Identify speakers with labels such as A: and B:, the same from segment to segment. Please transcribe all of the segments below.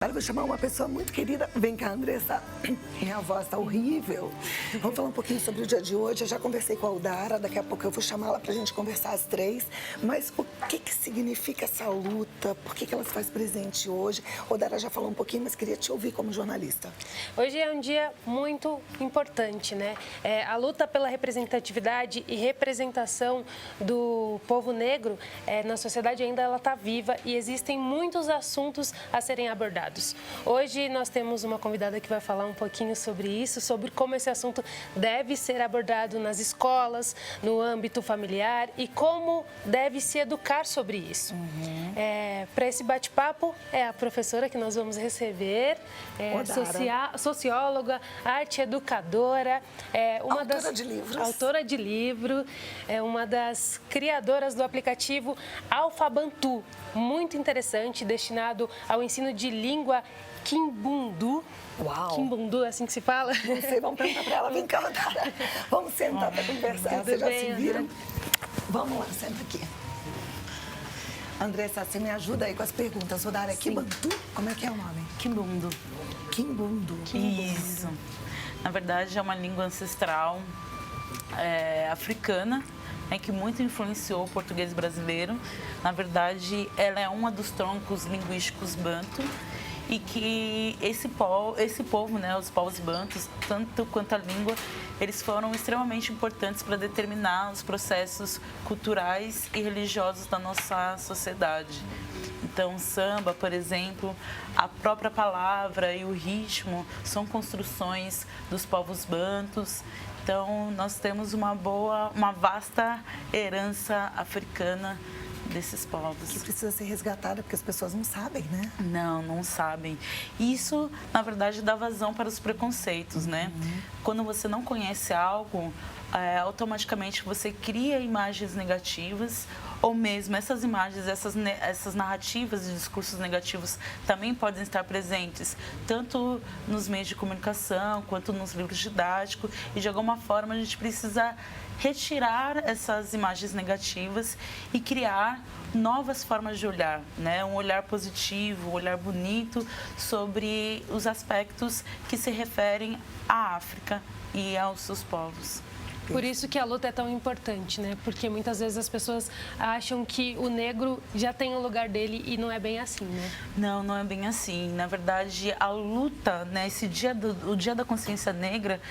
A: Agora eu vou chamar uma pessoa muito querida. Vem cá, Andressa. Minha voz tá horrível. Vamos falar um pouquinho sobre o dia de hoje. Eu já conversei com a Aldara, daqui a pouco eu vou chamá-la pra gente conversar às 3. Mas o que significa essa luta? Por que ela se faz presente hoje? A Aldara já falou um pouquinho, mas queria te ouvir como jornalista.
B: Hoje é um dia muito importante, né? A luta pela representatividade e representação do povo negro na sociedade ainda ela está viva e existem muitos assuntos a serem abordados. Hoje nós temos uma convidada que vai falar um pouquinho sobre isso, sobre como esse assunto deve ser abordado nas escolas, no âmbito familiar e como deve se educar sobre isso. Para esse bate-papo é a professora que nós vamos receber, socióloga, arte educadora, autora de livro, é uma das criadoras do aplicativo Alfabantu, muito interessante, destinado ao ensino de língua Kimbundu.
A: Uau!
B: Kimbundu, é assim que se fala?
A: Não sei, vamos perguntar para ela. Vem cá, Aldara. Vamos sentar para conversar. Vocês já se viram? Vamos lá, senta aqui. Andressa, você me ajuda aí com as perguntas. Aldara, Kimbundu? Como é que é o nome?
C: Kimbundu.
A: Kimbundu.
C: Isso. Na verdade, é uma língua ancestral africana, que muito influenciou o português brasileiro. Na verdade, ela é uma dos troncos linguísticos banto e que esse povo, os povos bantos, tanto quanto a língua, eles foram extremamente importantes para determinar os processos culturais e religiosos da nossa sociedade. Então, samba, por exemplo, a própria palavra e o ritmo são construções dos povos bantos. Então, nós temos uma vasta herança africana desses povos.
A: Que precisa ser resgatada, porque as pessoas não sabem, né?
C: Não sabem. Isso, na verdade, dá vazão para os preconceitos, né? Quando você não conhece algo, automaticamente você cria imagens negativas, ou mesmo essas imagens, essas narrativas e discursos negativos também podem estar presentes, tanto nos meios de comunicação, quanto nos livros didáticos, e de alguma forma a gente precisa retirar essas imagens negativas e criar novas formas de olhar, né? Um olhar positivo, um olhar bonito sobre os aspectos que se referem à África e aos seus povos.
B: Por isso que a luta é tão importante, né? Porque muitas vezes as pessoas acham que o negro já tem o lugar dele e não é bem assim, né?
C: Não é bem assim. Na verdade, a luta, né, o Dia da Consciência Negra,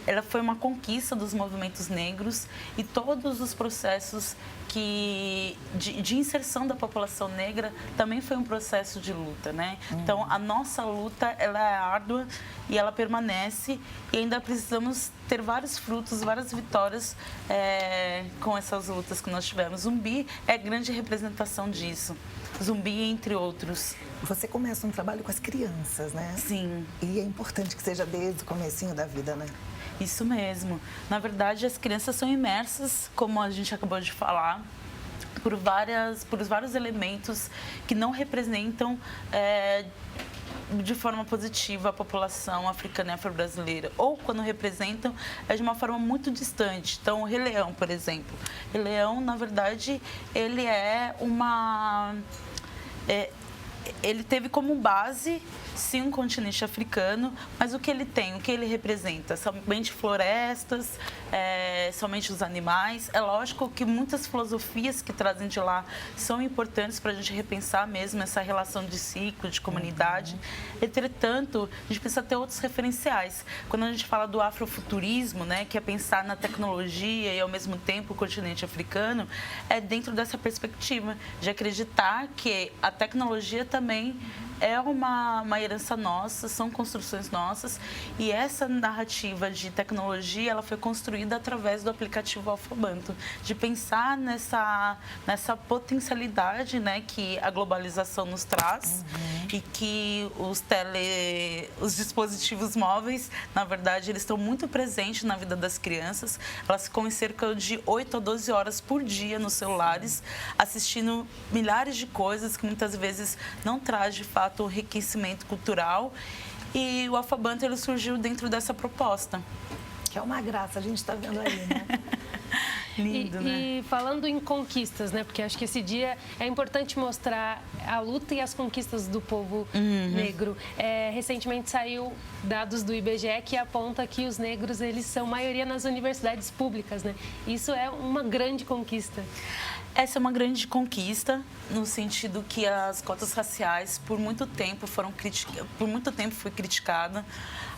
C: ela foi uma conquista dos movimentos negros e todos os processos de inserção da população negra também foi um processo de luta, né? Então, a nossa luta, ela é árdua e ela permanece e ainda precisamos ter vários frutos, várias vitórias com essas lutas que nós tivemos. Zumbi é a grande representação disso. Zumbi, entre outros.
A: Você começa um trabalho com as crianças, né?
C: Sim.
A: E é importante que seja desde o comecinho da vida, né?
C: Isso mesmo. Na verdade, as crianças são imersas, como a gente acabou de falar, por vários elementos que não representam de forma positiva a população africana e afro-brasileira, ou quando representam é de uma forma muito distante. Então, o Rei Leão, por exemplo. O Rei Leão, na verdade, ele ele teve como base, sim, um continente africano, mas o que ele tem, o que ele representa? Somente florestas, somente os animais. É lógico que muitas filosofias que trazem de lá são importantes para a gente repensar mesmo essa relação de ciclo, de comunidade. Entretanto, a gente precisa ter outros referenciais. Quando a gente fala do afrofuturismo, né, que é pensar na tecnologia e, ao mesmo tempo, o continente africano, é dentro dessa perspectiva de acreditar que a tecnologia também é uma herança nossa, são construções nossas e essa narrativa de tecnologia ela foi construída através do aplicativo Alfabantu, de pensar nessa potencialidade, né, que a globalização nos traz e que os dispositivos móveis, na verdade, eles estão muito presentes na vida das crianças. Elas ficam em cerca de 8 a 12 horas por dia nos celulares, assistindo milhares de coisas que muitas vezes não traz de fato o enriquecimento cultural, e o Alfabantu ele surgiu dentro dessa proposta.
A: Que é uma graça, a gente está vendo aí, né?
C: Lindo, né?
B: E falando em conquistas, né? Porque acho que esse dia é importante mostrar a luta e as conquistas do povo negro. Recentemente saiu dados do IBGE que aponta que os negros, eles são maioria nas universidades públicas, né? Isso é uma grande conquista.
C: Essa é uma grande conquista, no sentido que as cotas raciais, por muito tempo, foi criticada.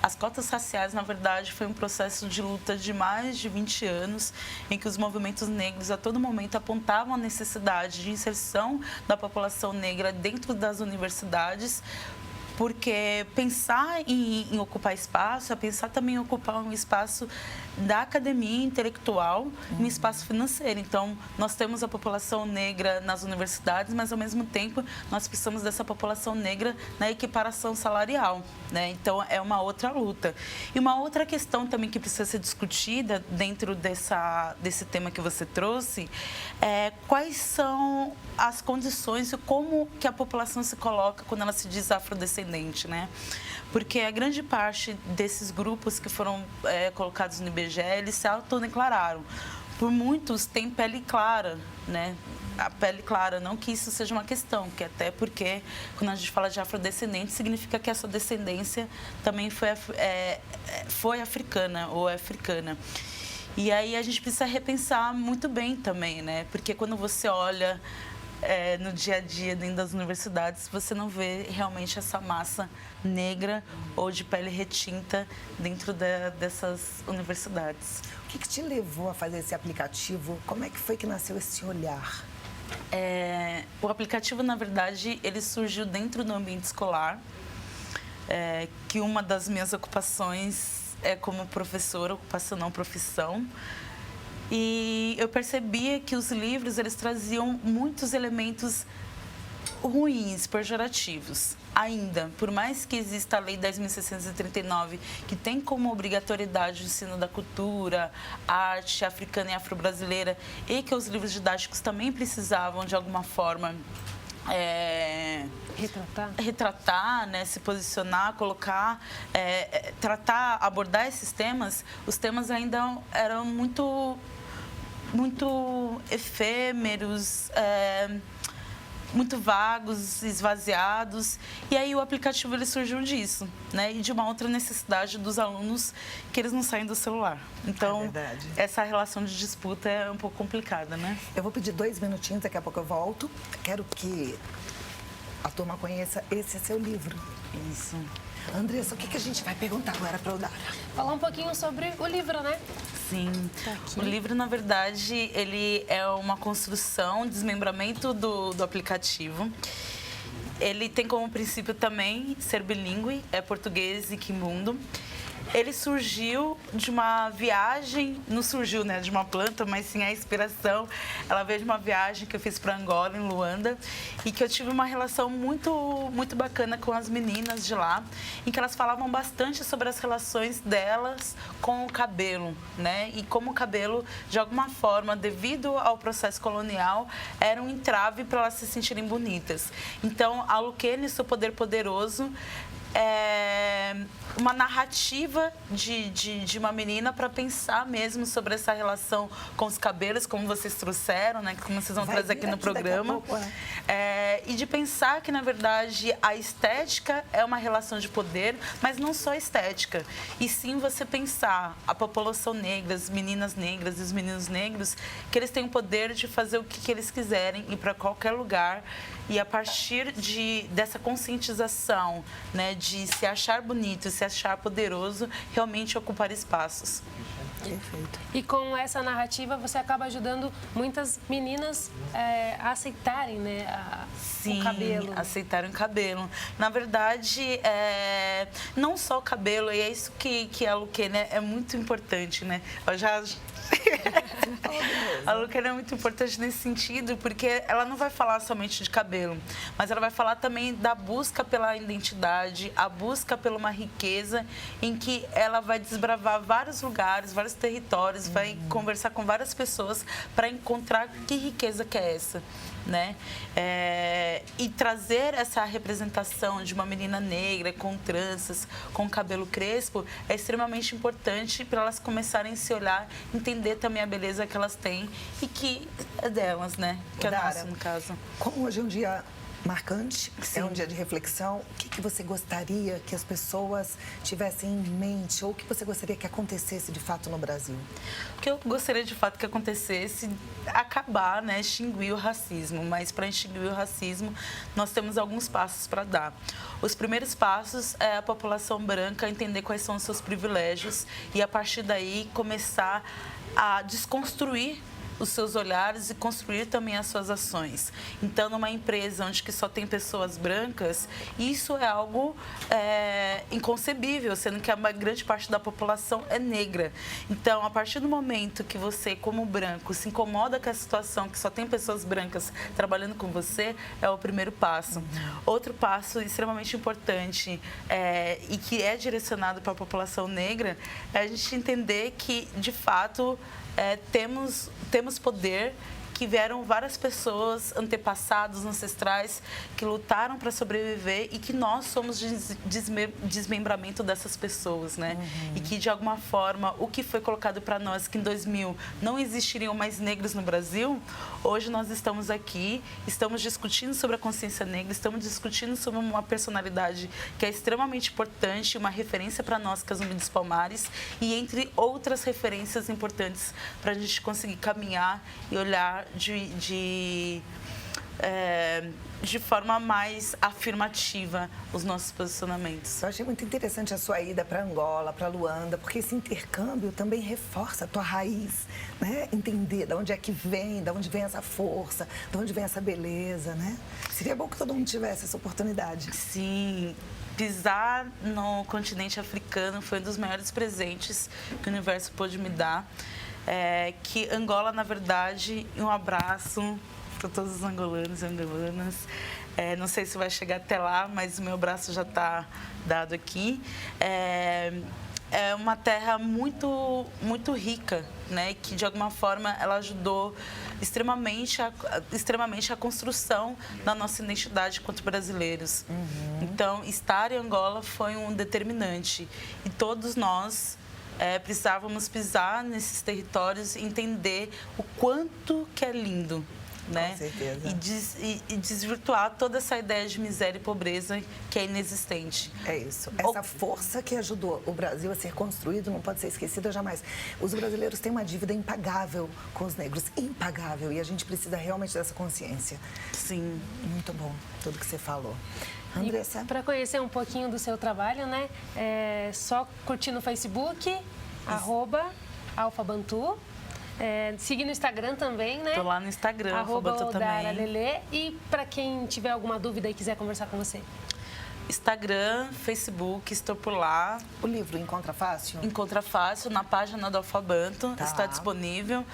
C: As cotas raciais, na verdade, foi um processo de luta de mais de 20 anos, em que os movimentos negros, a todo momento, apontavam a necessidade de inserção da população negra dentro das universidades, porque pensar em ocupar espaço é pensar também em ocupar um espaço da academia intelectual, um espaço financeiro. Então, nós temos a população negra nas universidades, mas, ao mesmo tempo, nós precisamos dessa população negra na equiparação salarial, né? Então, é uma outra luta. E uma outra questão também que precisa ser discutida dentro desse tema que você trouxe é quais são as condições e como que a população se coloca quando ela se diz afrodescendente, né? Porque a grande parte desses grupos que foram colocados no IBGE, eles se autodeclararam. Por muitos, têm pele clara, né? A pele clara, não que isso seja uma questão, que até porque, quando a gente fala de afrodescendente, significa que essa descendência também foi africana ou é africana. E aí a gente precisa repensar muito bem também, né? Porque quando você olha no dia a dia dentro das universidades, você não vê realmente essa massa negra ou de pele retinta dentro dessas universidades.
A: O que te levou a fazer esse aplicativo? Como é que foi que nasceu esse olhar?
C: O aplicativo, na verdade, ele surgiu dentro do ambiente escolar, que uma das minhas ocupações é como professora, ocupação não profissão. E eu percebia que os livros, eles traziam muitos elementos ruins, pejorativos. Ainda, por mais que exista a Lei 10.639, que tem como obrigatoriedade o ensino da cultura, arte africana e afro-brasileira, e que os livros didáticos também precisavam, de alguma forma, retratar, né, se posicionar, colocar, tratar, abordar esses temas, os temas ainda eram muito efêmeros, muito vagos, esvaziados. E aí o aplicativo ele surgiu disso, né? E de uma outra necessidade dos alunos, que eles não saem do celular. Então, essa relação de disputa é um pouco complicada, né?
A: Eu vou pedir 2 minutinhos, daqui a pouco eu volto. Quero que a turma conheça esse seu livro.
C: Isso.
A: Andressa, o que a gente vai perguntar agora para o Dara?
B: Falar um pouquinho sobre o livro, né?
C: Sim. O livro, na verdade, ele é uma construção, desmembramento do aplicativo. Ele tem como princípio também ser bilíngue, é português e quimbundo. Ele surgiu de uma viagem, não surgiu, né, de uma planta, mas sim a inspiração. Ela veio de uma viagem que eu fiz para Angola, em Luanda, e que eu tive uma relação muito bacana com as meninas de lá, em que elas falavam bastante sobre as relações delas com o cabelo, né? E como o cabelo, de alguma forma, devido ao processo colonial, era um entrave para elas se sentirem bonitas. Então, a Luquene, seu poder poderoso, uma narrativa de uma menina para pensar mesmo sobre essa relação com os cabelos, como vocês trouxeram, né? Como vocês vão trazer aqui no programa. E de pensar que, na verdade, a estética é uma relação de poder, mas não só estética. E sim você pensar a população negra, as meninas negras e os meninos negros, que eles têm o poder de fazer o que eles quiserem, ir para qualquer lugar. E a partir dessa conscientização, né, de se achar bonito, se achar poderoso, realmente ocupar espaços.
A: Perfeito.
B: E com essa narrativa você acaba ajudando muitas meninas a aceitarem, né, o cabelo.
C: Aceitarem o cabelo. Na verdade, não só o cabelo, e é isso que a Luquene é muito importante, né? A Luquene é muito importante nesse sentido, porque ela não vai falar somente de cabelo, mas ela vai falar também da busca pela identidade, a busca por uma riqueza em que ela vai desbravar vários lugares, vários territórios, vai conversar com várias pessoas para encontrar que riqueza que é essa, né? E trazer essa representação de uma menina negra com tranças, com cabelo crespo, é extremamente importante para elas começarem a se olhar, entender também a beleza natureza que elas têm e que é delas, né? Que é
A: Dara,
C: nosso, no caso.
A: Como hoje é um dia marcante,
C: Sim.
A: é um dia de reflexão, o que você gostaria que as pessoas tivessem em mente ou o que você gostaria que acontecesse de fato no Brasil?
C: O que eu gostaria de fato que acontecesse, acabar, né, extinguir o racismo. Mas para extinguir o racismo, nós temos alguns passos para dar. Os primeiros passos é a população branca entender quais são os seus privilégios e a partir daí começar a desconstruir os seus olhares e construir também as suas ações. Então, numa empresa onde que só tem pessoas brancas, isso é algo inconcebível, sendo que a grande parte da população é negra. Então, a partir do momento que você, como branco, se incomoda com a situação que só tem pessoas brancas trabalhando com você, é o primeiro passo. Outro passo extremamente importante e que é direcionado para a população negra é a gente entender que, de fato, temos poder, que vieram várias pessoas, antepassados, ancestrais, que lutaram para sobreviver e que nós somos desmembramento dessas pessoas, né? E que, de alguma forma, o que foi colocado para nós, que em 2000 não existiriam mais negros no Brasil, hoje nós estamos aqui, estamos discutindo sobre a consciência negra, estamos discutindo sobre uma personalidade que é extremamente importante, uma referência para nós, que é Zumbi dos Palmares, e entre outras referências importantes para a gente conseguir caminhar e olhar de forma mais afirmativa os nossos posicionamentos.
A: Eu achei muito interessante a sua ida para Angola, para Luanda, porque esse intercâmbio também reforça a tua raiz, né? Entender de onde é que vem, de onde vem essa força, de onde vem essa beleza, né? Seria bom que todo mundo tivesse essa oportunidade.
C: Sim. Pisar no continente africano foi um dos maiores presentes que o universo pôde me dar. Que Angola, na verdade, um abraço para todos os angolanos e angolanas. Não sei se vai chegar até lá, mas o meu abraço já está dado aqui. É uma terra muito, muito rica, né? Que, de alguma forma, ela ajudou extremamente a construção da nossa identidade enquanto brasileiros. Então, estar em Angola foi um determinante. E todos nós precisávamos pisar nesses territórios e entender o quanto que é lindo, né?
A: Com certeza.
C: E desvirtuar toda essa ideia de miséria e pobreza que é inexistente.
A: É isso. Essa força que ajudou o Brasil a ser construído não pode ser esquecida jamais. Os brasileiros têm uma dívida impagável com os negros, impagável, e a gente precisa realmente dessa consciência.
C: Sim.
A: Muito bom tudo que você falou. Andressa?
B: Para conhecer um pouquinho do seu trabalho, né? É só curtir no Facebook, @alfabantu. Seguir no Instagram também, né?
C: Tô lá no Instagram, Alfabantu também.
B: Lelê. E para quem tiver alguma dúvida e quiser conversar com você?
C: Instagram, Facebook, estou por lá.
A: O livro Encontra Fácil?
C: Encontra Fácil, na página do Alfabantu, está disponível.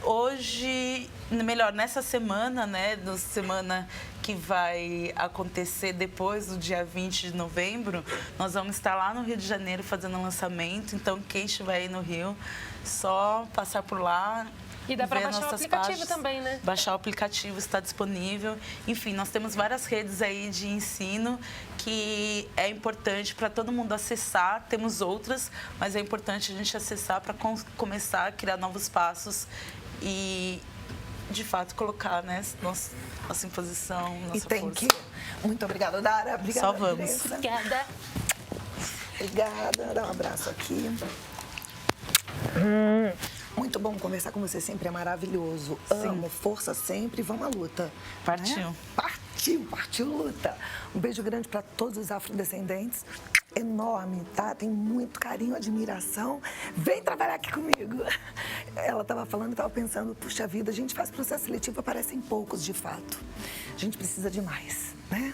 C: Hoje, melhor, nessa semana, né, semana que vai acontecer depois do dia 20 de novembro, nós vamos estar lá no Rio de Janeiro fazendo o lançamento. Então, quem estiver aí no Rio, só passar por lá.
B: E dá para baixar o aplicativo também, né?
C: Baixar o aplicativo, está disponível. Enfim, nós temos várias redes aí de ensino que é importante para todo mundo acessar. Temos outras, mas é importante a gente acessar para começar a criar novos passos e, de fato, colocar, né, nossa imposição, nossa força.
A: Muito obrigada, Dara. Obrigada,
C: Só vamos.
A: Andressa.
B: Obrigada.
A: Obrigada. Dá um abraço aqui. Muito bom conversar com você, sempre é maravilhoso. Amo, força sempre, vamos à luta.
C: Partiu.
A: Né? Partiu luta. Um beijo grande para todos os afrodescendentes. Enorme, tá? Tem muito carinho, admiração. Vem trabalhar aqui comigo. Ela estava falando, estava pensando, puxa vida, a gente faz processo seletivo, aparecem poucos de fato. A gente precisa de mais, né?